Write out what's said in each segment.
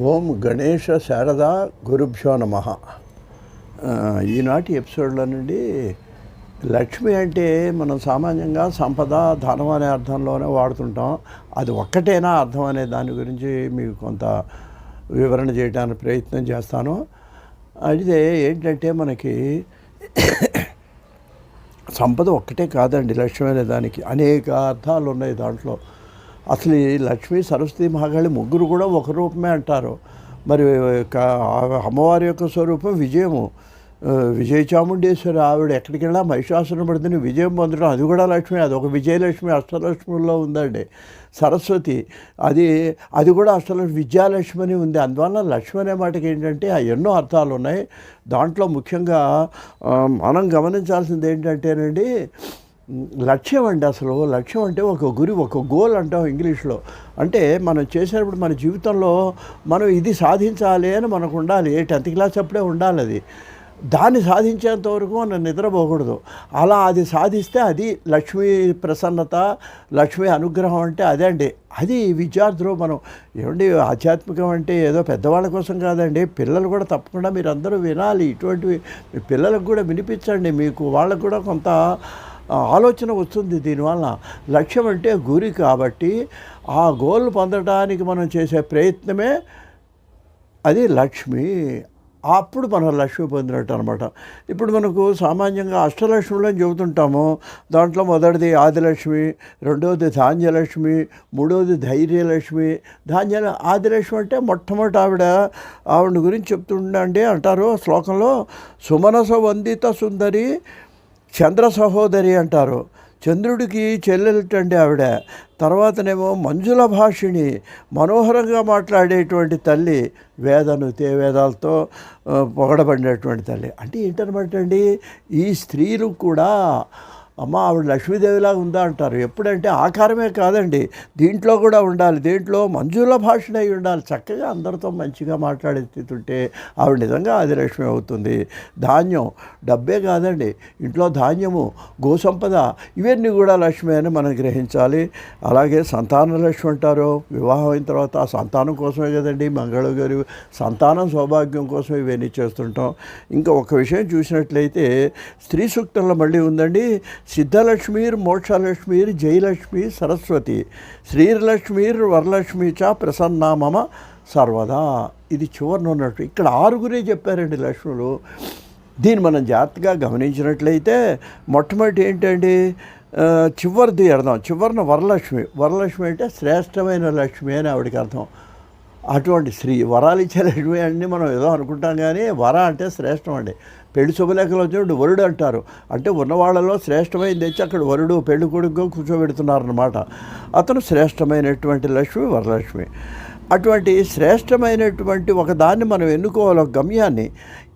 ఓం గణేష శారద గురుభ్యో నమ. ఈనాటి ఎపిసోడ్లో నుండి లక్ష్మి అంటే మనం సామాన్యంగా సంపద, ధనం అనే అర్థంలోనే వాడుతుంటాం. అది ఒక్కటేనా అర్థం అనే దాని గురించి మీకు కొంత వివరణ చేయడానికి ప్రయత్నం చేస్తాను. అయితే ఏంటంటే మనకి సంపద ఒక్కటే కాదండి, లక్ష్మి అనే దానికి అనేక అర్థాలు ఉన్నాయి దాంట్లో. అసలు ఈ లక్ష్మీ, సరస్వతి, మహాకాళి ముగ్గురు కూడా ఒక రూపమే అంటారు. మరి అమ్మవారి యొక్క స్వరూపం విజయము. విజయ చాముండేశ్వరి ఆవిడ ఎక్కడికి వెళ్ళా మహిషాసురం పడుతుంది విజయం పొందడం, అది కూడా లక్ష్మి. అది ఒక విజయలక్ష్మి, అష్టలక్ష్ముల్లో ఉందండి. సరస్వతి అది కూడా అష్టలక్ష్మి, విద్యాలక్ష్మి అని ఉంది. అందువల్ల లక్ష్మి అనే మాటకి ఏంటంటే ఎన్నో అర్థాలు ఉన్నాయి. దాంట్లో ముఖ్యంగా మనం గమనించాల్సింది ఏంటంటేనండి, లక్ష్యం అండి. అసలు లక్ష్యం అంటే ఒక గురి, ఒక గోల్ అంటాం ఇంగ్లీష్లో. అంటే మనం చేసేటప్పుడు మన జీవితంలో మనం ఇది సాధించాలి అని మనకు ఉండాలి. 10th క్లాస్ అప్పుడే ఉండాలి. అది దాన్ని సాధించేంత వరకు మనం నిద్రపోకూడదు. అలా అది సాధిస్తే అది లక్ష్మీ ప్రసన్నత, లక్ష్మీ అనుగ్రహం అంటే అదే అండి. అది విద్యార్థులు మనం ఏమండి, ఆధ్యాత్మికం అంటే ఏదో పెద్దవాళ్ళ కోసం కాదండి, పిల్లలు కూడా తప్పకుండా మీరు అందరూ వినాలి. ఇటువంటివి మీ పిల్లలకు కూడా వినిపించండి. మీకు వాళ్ళకు కూడా కొంత ఆలోచన వస్తుంది దీనివల్ల. లక్ష్యం అంటే గురి కాబట్టి ఆ గోల్ పొందడానికి మనం చేసే ప్రయత్నమే అది లక్ష్మి. అప్పుడు మనం లక్ష్మి పొందినట్టు అనమాట. ఇప్పుడు మనకు సామాన్యంగా అష్టలక్ష్ములు అని చెబుతుంటాము. దాంట్లో మొదటిది ఆదిలక్ష్మి, రెండవది ధాన్యలక్ష్మి, మూడవది ధైర్యలక్ష్మి. ఆదిలక్ష్మి అంటే మొట్టమొదటి ఆవిడ గురించి చెప్తుండండి. అంటారు శ్లోకంలో, సుమనస వందిత సుందరి చంద్ర సహోదరి అంటారు. చంద్రుడికి చెల్లెలటండి ఆవిడ. తర్వాతనేమో మంజుల భాషిణి, మనోహరంగా మాట్లాడేటువంటి తల్లి, వేదాలతో పొగడబడినటువంటి తల్లి. అంటే ఏంటనమాట అండి, ఈ స్త్రీలు కూడా అమ్మ ఆవిడ లక్ష్మీదేవిలాగా ఉందా అంటారు. ఎప్పుడంటే ఆకారమే కాదండి, దీంట్లో కూడా ఉండాలి. దీంట్లో మంజుల భాషణ అయి ఉండాలి. చక్కగా అందరితో మంచిగా మాట్లాడే స్థితి ఉంటే ఆవిడ నిజంగా ఆదిలక్ష్మి అవుతుంది. ధాన్యం, డబ్బే కాదండి, ఇంట్లో ధాన్యము, గోసంపద, ఇవన్నీ కూడా లక్ష్మి అని మనం గ్రహించాలి. అలాగే సంతాన లక్ష్మి అంటారు. వివాహం అయిన తర్వాత ఆ సంతానం కోసమే కదండి మంగళగారు, సంతానం సౌభాగ్యం కోసం ఇవన్నీ చేస్తుంటాం. ఇంకా ఒక విషయం చూసినట్లయితే స్త్రీ సూక్తంలో మళ్ళీ ఉందండి, సిద్ధలక్ష్మీర్ మోక్షలక్ష్మీర్ జయలక్ష్మి సరస్వతి శ్రీలక్ష్మీర్ వరలక్ష్మి చ ప్రసన్నా మమ సర్వదా. ఇది చివరిన ఉన్నట్టు ఇక్కడ 6 చెప్పారండి లక్ష్ములు. దీన్ని మనం జాగ్రత్తగా గమనించినట్లయితే మొట్టమొదటి ఏంటండి, చివరిది అర్థం. చివరిన వరలక్ష్మి అంటే శ్రేష్టమైన లక్ష్మి అని ఆవిడకి అర్థం. అటువంటి స్త్రీ వరాలు ఇచ్చే లక్ష్మి అన్నీ మనం ఏదో అనుకుంటాం, కానీ వర అంటే శ్రేష్టం అండి. పెళ్లి శుభలేఖలు వచ్చినప్పుడు వరుడు అంటారు. అంటే ఉన్నవాళ్ళలో శ్రేష్టమైంది తెచ్చి అక్కడ వరుడు పెళ్లి కొడుకు కూర్చోబెడుతున్నారన్నమాట. అతను శ్రేష్టమైనటువంటి లక్ష్మి వరలక్ష్మి. అటువంటి శ్రేష్టమైనటువంటి ఒక దాన్ని మనం ఎన్నుకోవాలి, ఒక గమ్యాన్ని.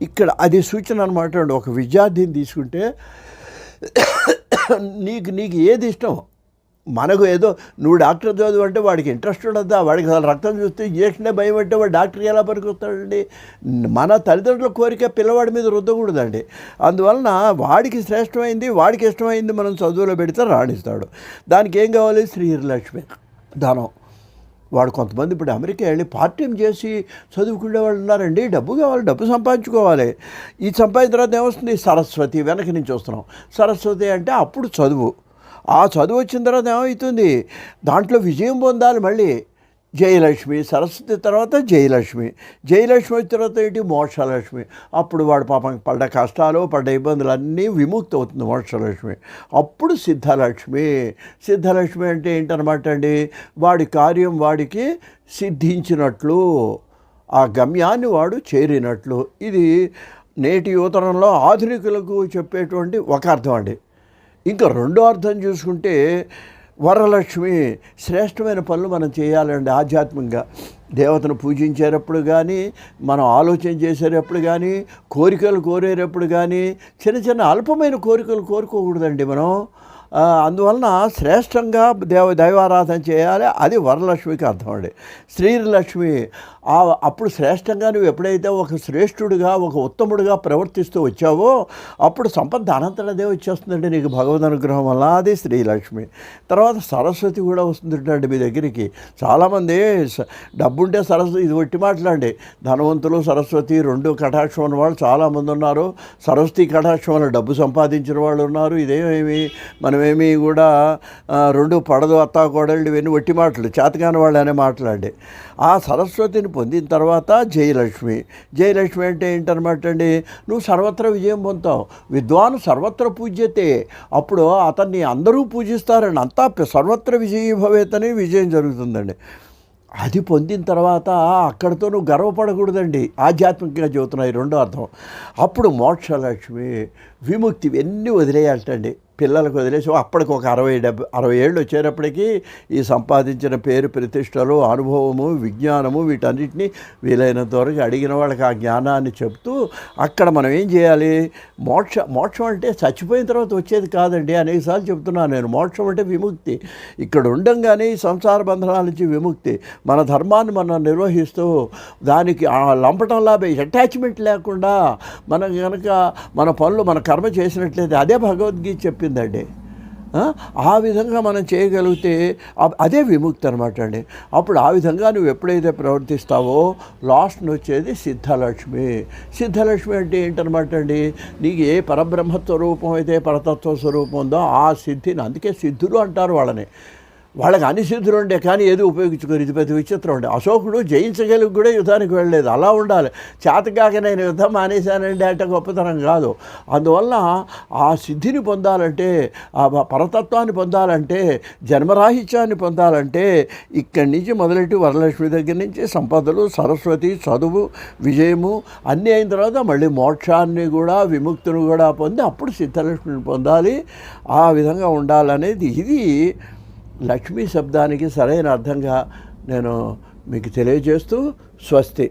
ఇక్కడ అది సూచన అనమాట. ఒక విద్యార్థిని తీసుకుంటే నీకు ఏది ఇష్టం, మనకు ఏదో నువ్వు డాక్టర్ చదువు అంటే వాడికి ఇంట్రెస్ట్ ఉండద్దా, వాడికి అసలు రక్తం చూస్తే ఇంజక్షనే భయం అంటే వాడు డాక్టర్కి ఎలా పనికొస్తాడండి. మన తల్లిదండ్రుల కోరిక పిల్లవాడి మీద రుద్దకూడదండి. అందువలన వాడికి శ్రేష్టమైంది, వాడికి ఇష్టమైంది మనం చదువులో పెడితే రాణిస్తాడు. దానికి ఏం కావాలి, శ్రీలక్ష్మి, ధనం. వాడు కొంతమంది ఇప్పుడు అమెరికా వెళ్ళి పార్ట్ టైం చేసి చదువుకునే వాళ్ళు ఉన్నారండి. డబ్బు కావాలి, డబ్బు సంపాదించుకోవాలి. ఈ సంపాదించిన తర్వాత ఏమొస్తుంది, సరస్వతి, వెనక నుంచి వస్తున్నాం. సరస్వతి అంటే అప్పుడు చదువు. ఆ చదువు వచ్చిన తర్వాత ఏమవుతుంది, దాంట్లో విజయం పొందాలి. మళ్ళీ జయలక్ష్మి, సరస్వతి తర్వాత జయలక్ష్మి వచ్చిన తర్వాత ఏంటి, మోక్షలక్ష్మి. అప్పుడు వాడు పాపం పడ్డ కష్టాలు, పడ్డ ఇబ్బందులు అన్నీ విముక్తి అవుతుంది మోక్షలక్ష్మి. అప్పుడు సిద్ధలక్ష్మి అంటే ఏంటనమాట అండి, వాడి కార్యం వాడికి సిద్ధించినట్లు, ఆ గమ్యాన్ని వాడు చేరినట్లు. ఇది నేటి యువతరంలో ఆధునికులకు చెప్పేటువంటి ఒక అర్థం అండి. ఇంకా రెండో అర్థం చూసుకుంటే వరలక్ష్మి, శ్రేష్టమైన పనులు మనం చేయాలండి. ఆధ్యాత్మికంగా దేవతను పూజించేటప్పుడు కానీ, మనం ఆలోచన చేసేటప్పుడు కానీ, కోరికలు కోరేటప్పుడు కానీ చిన్న అల్పమైన కోరికలు కోరుకోకూడదండి. మనం అందువలన శ్రేష్టంగా దైవారాధన చేయాలి. అది వరలక్ష్మికి అర్థం అండి. శ్రీలక్ష్మి అప్పుడు శ్రేష్టంగా నువ్వు ఎప్పుడైతే ఒక శ్రేష్ఠుడిగా ఒక ఉత్తముడిగా ప్రవర్తిస్తూ వచ్చావో అప్పుడు సంపద అనంతరదే వచ్చేస్తుందండి నీకు భగవద్ అనుగ్రహం వల్ల. అది శ్రీలక్ష్మి. తర్వాత సరస్వతి కూడా వస్తుందండి మీ దగ్గరికి. చాలామంది డబ్బుంటే సరస్వతి, ఇది ఒట్టి మాట్లాడండి, ధనవంతులు సరస్వతి రెండు కటాక్షం ఉన్న వాళ్ళు చాలామంది ఉన్నారు. సరస్వతి కటాక్షం వల్ల డబ్బు సంపాదించిన వాళ్ళు ఉన్నారు. ఇదేమేమి మనమేమి కూడా రెండు పడదు అత్తా కోడళ్ళు ఇవన్నీ ఒట్టి మాటలు, చేతకాని వాళ్ళు అనే మాట్లాడి ఆ సరస్వతిని పొందిన తర్వాత జయలక్ష్మి. జయలక్ష్మి అంటే ఏంటన్నమాట అండి, నువ్వు సర్వత్ర విజయం పొందుతావు. విద్వాను సర్వత్ర పూజ్యతే. అప్పుడు అతన్ని అందరూ పూజిస్తారండి. అంతా సర్వత్ర విజయీ భవేతని విజయం జరుగుతుందండి. అది పొందిన తర్వాత అక్కడితో నువ్వు గర్వపడకూడదండి. ఆధ్యాత్మికంగా చెబుతున్నాయి రెండో అర్థం. అప్పుడు మోక్షలక్ష్మి, విముక్తి, ఇవన్నీ వదిలేయాలటండి. పిల్లలకు వదిలేసి అప్పటికి ఒక 60 ఏళ్ళు వచ్చేటప్పటికీ ఈ సంపాదించిన పేరు ప్రతిష్టలు అనుభవము విజ్ఞానము వీటన్నిటినీ వీలైనంత వరకు అడిగిన వాళ్ళకి ఆ జ్ఞానాన్ని చెప్తూ అక్కడ మనం ఏం చేయాలి, మోక్షం అంటే చచ్చిపోయిన తర్వాత వచ్చేది కాదండి. అనేకసార్లు చెప్తున్నాను నేను. మోక్షం అంటే విముక్తి. ఇక్కడ ఉండంగానే ఈ సంసార బంధనాల నుంచి విముక్తి. మన ధర్మాన్ని మనం నిర్వహిస్తూ దానికి లంపటంలా అటాచ్మెంట్ లేకుండా మనం కనుక మన పనులు మన కర్మ చేసినట్లయితే అదే భగవద్గీత చెప్పిందండి. ఆ విధంగా మనం చేయగలిగితే అదే విముక్తి అనమాట అండి. అప్పుడు ఆ విధంగా నువ్వు ఎప్పుడైతే ప్రవర్తిస్తావో లాస్ట్ని వచ్చేది సిద్ధలక్ష్మి. సిద్ధలక్ష్మి అంటే ఏంటనమాట అండి, నీకు ఏ పరబ్రహ్మ స్వరూపం అయితే పరతత్వ స్వరూపం ఉందో ఆ సిద్ధిని, అందుకే సిద్ధులు అంటారు వాళ్ళని. వాళ్ళకి అన్ని సిద్ధులు ఉండే కానీ ఏది ఉపయోగించుకోరు. ఇది పెద్ద విచిత్రం ఉండే. అశోకుడు జయించగలిగి కూడా యుద్ధానికి వెళ్ళలేదు. అలా ఉండాలి. చేతకాక నేను యుద్ధం మానేశానండి అంటే గొప్పతనం కాదు. అందువల్ల ఆ సిద్ధిని పొందాలంటే, ఆ పరతత్వాన్ని పొందాలంటే, జన్మరాహిత్యాన్ని పొందాలంటే ఇక్కడి నుంచి మొదలెట్టి వరలక్ష్మి దగ్గర నుంచి సంపదలు, సరస్వతి, చదువు, విజయము అన్నీ అయిన తర్వాత మళ్ళీ మోక్షాన్ని కూడా విముక్తిని కూడా పొంది అప్పుడు సిద్ధలక్ష్మిని పొందాలి. ఆ విధంగా ఉండాలనేది ఇది లక్ష్మీ శబ్దానికి సరైన అర్థంగా నేను మీకు తెలియజేస్తూ స్వస్తి.